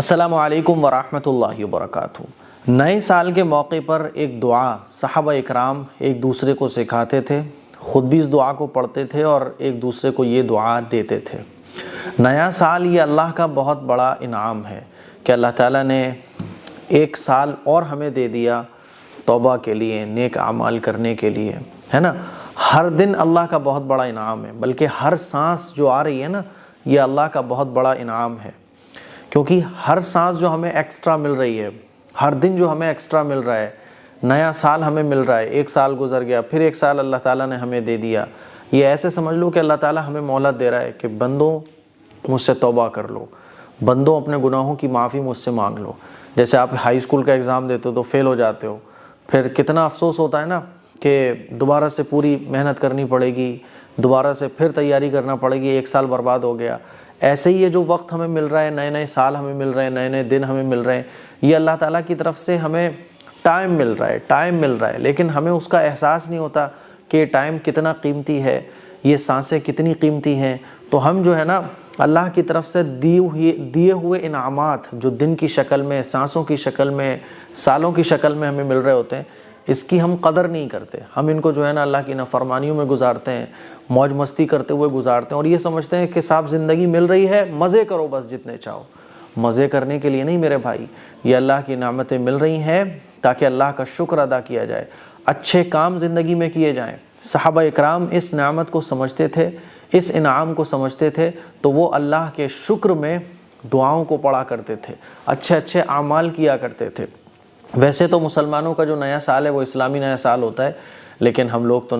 السلام علیکم ورحمۃ اللہ وبرکاتہ۔ نئے سال کے موقع پر ایک دعا صحابہ اکرام ایک دوسرے کو سکھاتے تھے، خود بھی اس دعا کو پڑھتے تھے اور ایک دوسرے کو یہ دعا دیتے تھے۔ نیا سال یہ اللہ کا بہت بڑا انعام ہے کہ اللہ تعالیٰ نے ایک سال اور ہمیں دے دیا توبہ کے لیے، نیک اعمال کرنے کے لیے، ہے نا۔ ہر دن اللہ کا بہت بڑا انعام ہے، بلکہ ہر سانس جو آ رہی ہے نا، یہ اللہ کا بہت بڑا انعام ہے، کیونکہ ہر سانس جو ہمیں ایکسٹرا مل رہی ہے، ہر دن جو ہمیں ایکسٹرا مل رہا ہے، نیا سال ہمیں مل رہا ہے، ایک سال گزر گیا پھر ایک سال اللہ تعالیٰ نے ہمیں دے دیا، یہ ایسے سمجھ لو کہ اللہ تعالیٰ ہمیں مہلت دے رہا ہے کہ بندوں مجھ سے توبہ کر لو، بندوں اپنے گناہوں کی معافی مجھ سے مانگ لو۔ جیسے آپ ہائی اسکول کا ایگزام دیتے ہو تو فیل ہو جاتے ہو، پھر کتنا افسوس ہوتا ہے نا کہ دوبارہ سے پوری محنت کرنی پڑے گی، دوبارہ سے پھر تیاری کرنا پڑے گی، ایک سال برباد ہو گیا۔ ایسے ہی یہ جو وقت ہمیں مل رہا ہے، نئے نئے سال ہمیں مل رہے ہیں، نئے نئے دن ہمیں مل رہے ہیں، یہ اللہ تعالیٰ کی طرف سے ہمیں ٹائم مل رہا ہے، لیکن ہمیں اس کا احساس نہیں ہوتا کہ یہ ٹائم کتنا قیمتی ہے، یہ سانسیں کتنی قیمتی ہیں۔ تو ہم جو ہے نا اللہ کی طرف سے دیے ہوئے انعامات جو دن کی شکل میں، سانسوں کی شکل میں، سالوں کی شکل میں ہمیں مل رہے ہوتے ہیں، اس کی ہم قدر نہیں کرتے۔ ہم ان کو جو ہے نا اللہ کی نافرمانیوں میں گزارتے ہیں، موج مستی کرتے ہوئے گزارتے ہیں، اور یہ سمجھتے ہیں کہ صاحب زندگی مل رہی ہے، مزے کرو بس جتنے چاہو۔ مزے کرنے کے لیے نہیں میرے بھائی، یہ اللہ کی نعمتیں مل رہی ہیں تاکہ اللہ کا شکر ادا کیا جائے، اچھے کام زندگی میں کیے جائیں۔ صحابہ اکرام اس نعمت کو سمجھتے تھے، اس انعام کو سمجھتے تھے، تو وہ اللہ کے شکر میں دعاؤں کو پڑھا کرتے تھے، اچھے اچھے اعمال کیا کرتے تھے۔ ویسے تو مسلمانوں کا جو نیا سال ہے وہ اسلامی نیا سال ہوتا ہے، لیکن ہم لوگ تو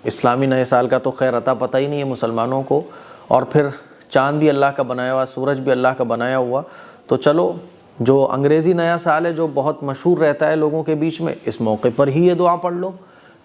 اسلامی نئے سال کا تو خیر عطا پتہ ہی نہیں ہے مسلمانوں کو، اور پھر چاند بھی اللہ کا بنایا ہوا، سورج بھی اللہ کا بنایا ہوا، تو چلو جو انگریزی نیا سال ہے جو بہت مشہور رہتا ہے لوگوں کے بیچ میں، اس موقع پر ہی یہ دعا پڑھ لو۔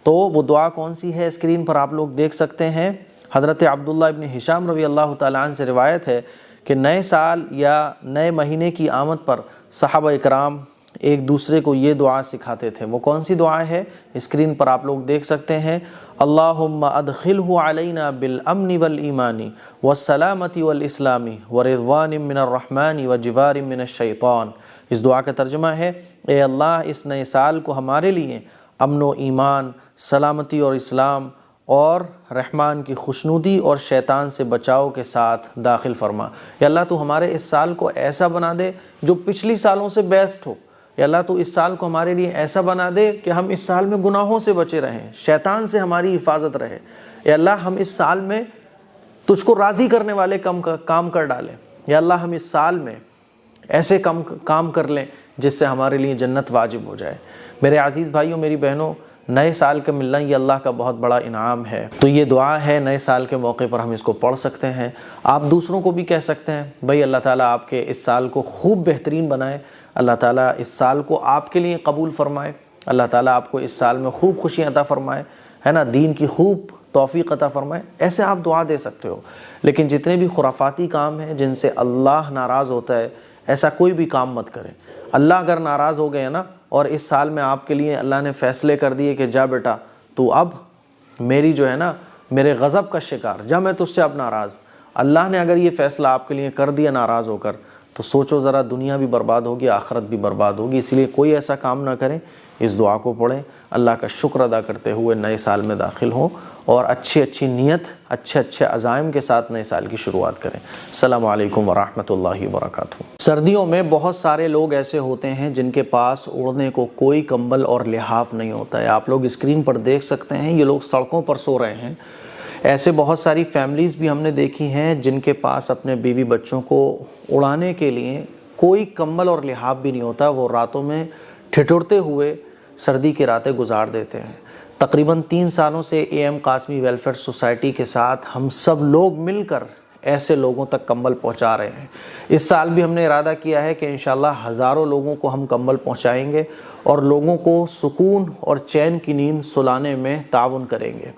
تو وہ دعا کون سی ہے اسکرین پر آپ لوگ دیکھ سکتے ہیں۔ حضرت عبداللہ ابن ہشام رضی اللہ تعالیٰ عنہ سے روایت ہے کہ نئے سال یا نئے مہینے کی آمد پر صحابہ اکرام ایک دوسرے کو یہ دعا سکھاتے تھے۔ وہ کون سی دعا ہے اسکرین پر آپ لوگ دیکھ سکتے ہیں۔ اللہم ادخلہ علینا بالامن والایمان والسلامت والاسلام ورضوان من الرحمن وجوار من الشیطان۔ اس دعا کا ترجمہ ہے، اے اللہ اس نئے سال کو ہمارے لیے امن و ایمان، سلامتی اور اسلام اور رحمان کی خوشنودی اور شیطان سے بچاؤ کے ساتھ داخل فرما۔ یا اللہ تو ہمارے اس سال کو ایسا بنا دے جو پچھلی سالوں سے بیسٹ ہو۔ یا اللہ تو اس سال کو ہمارے لیے ایسا بنا دے کہ ہم اس سال میں گناہوں سے بچے رہیں، شیطان سے ہماری حفاظت رہے۔ یا اللہ ہم اس سال میں تجھ کو راضی کرنے والے کام کر ڈالیں۔ یا اللہ ہم اس سال میں ایسے کام کر لیں جس سے ہمارے لیے جنت واجب ہو جائے۔ میرے عزیز بھائیوں، میری بہنوں، نئے سال کا ملنا یہ اللہ کا بہت بڑا انعام ہے، تو یہ دعا ہے نئے سال کے موقع پر ہم اس کو پڑھ سکتے ہیں۔ آپ دوسروں کو بھی کہہ سکتے ہیں بھائی اللہ تعالیٰ آپ کے اس سال کو خوب بہترین بنائے، اللہ تعالیٰ اس سال کو آپ کے لیے قبول فرمائے، اللہ تعالیٰ آپ کو اس سال میں خوب خوشیاں عطا فرمائے، ہے نا، دین کی خوب توفیق عطا فرمائے، ایسے آپ دعا دے سکتے ہو۔ لیکن جتنے بھی خرافاتی کام ہیں جن سے اللہ ناراض ہوتا ہے، ایسا کوئی بھی کام مت کریں۔ اللہ اگر ناراض ہو گئے نا، اور اس سال میں آپ کے لیے اللہ نے فیصلے کر دیے کہ جا بیٹا تو اب میری جو ہے نا میرے غضب کا شکار، جا میں تجھ سے اب ناراض، اللہ نے اگر یہ فیصلہ آپ کے لیے کر دیا ناراض ہو کر، تو سوچو ذرا، دنیا بھی برباد ہوگی، آخرت بھی برباد ہوگی۔ اس لیے کوئی ایسا کام نہ کریں، اس دعا کو پڑھیں، اللہ کا شکر ادا کرتے ہوئے نئے سال میں داخل ہوں، اور اچھی نیت، اچھے عزائم کے ساتھ نئے سال کی شروعات کریں۔ السلام علیکم ورحمۃ اللہ وبرکاتہ۔ سردیوں میں بہت سارے لوگ ایسے ہوتے ہیں جن کے پاس اوڑھنے کو کوئی کمبل اور لحاف نہیں ہوتا ہے۔ آپ لوگ اسکرین پر دیکھ سکتے ہیں، یہ لوگ سڑکوں پر سو رہے ہیں۔ ایسے بہت ساری فیملیز بھی ہم نے دیکھی ہیں جن کے پاس اپنے بیوی بچوں کو اڑانے کے لیے کوئی کمبل اور لحاف بھی نہیں ہوتا، وہ راتوں میں ٹھٹھرتے ہوئے سردی کی راتیں گزار دیتے ہیں۔ تقریباً 3 سالوں سے A M Qasmi welfare society کے ساتھ ہم سب لوگ مل کر ایسے لوگوں تک کمبل پہنچا رہے ہیں۔ اس سال بھی ہم نے ارادہ کیا ہے کہ انشاءاللہ ہزاروں لوگوں کو ہم کمبل پہنچائیں گے اور لوگوں کو سکون اور چین کی نیند سلانے میں تعاون کریں گے۔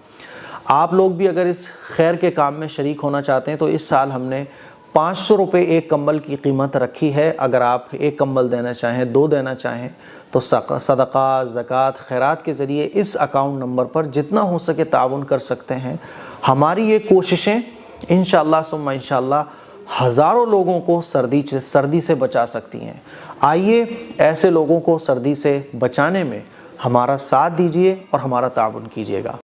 آپ لوگ بھی اگر اس خیر کے کام میں شریک ہونا چاہتے ہیں تو اس سال ہم نے 500 روپے ایک کمبل کی قیمت رکھی ہے۔ اگر آپ ایک کمبل دینا چاہیں، 2 دینا چاہیں، تو صدقات، زکوٰۃ، خیرات کے ذریعے اس اکاؤنٹ نمبر پر جتنا ہو سکے تعاون کر سکتے ہیں۔ ہماری یہ کوششیں انشاءاللہ ثم انشاءاللہ ہزاروں لوگوں کو سردی سے بچا سکتی ہیں۔ آئیے ایسے لوگوں کو سردی سے بچانے میں ہمارا ساتھ دیجیے اور ہمارا تعاون کیجیے گا۔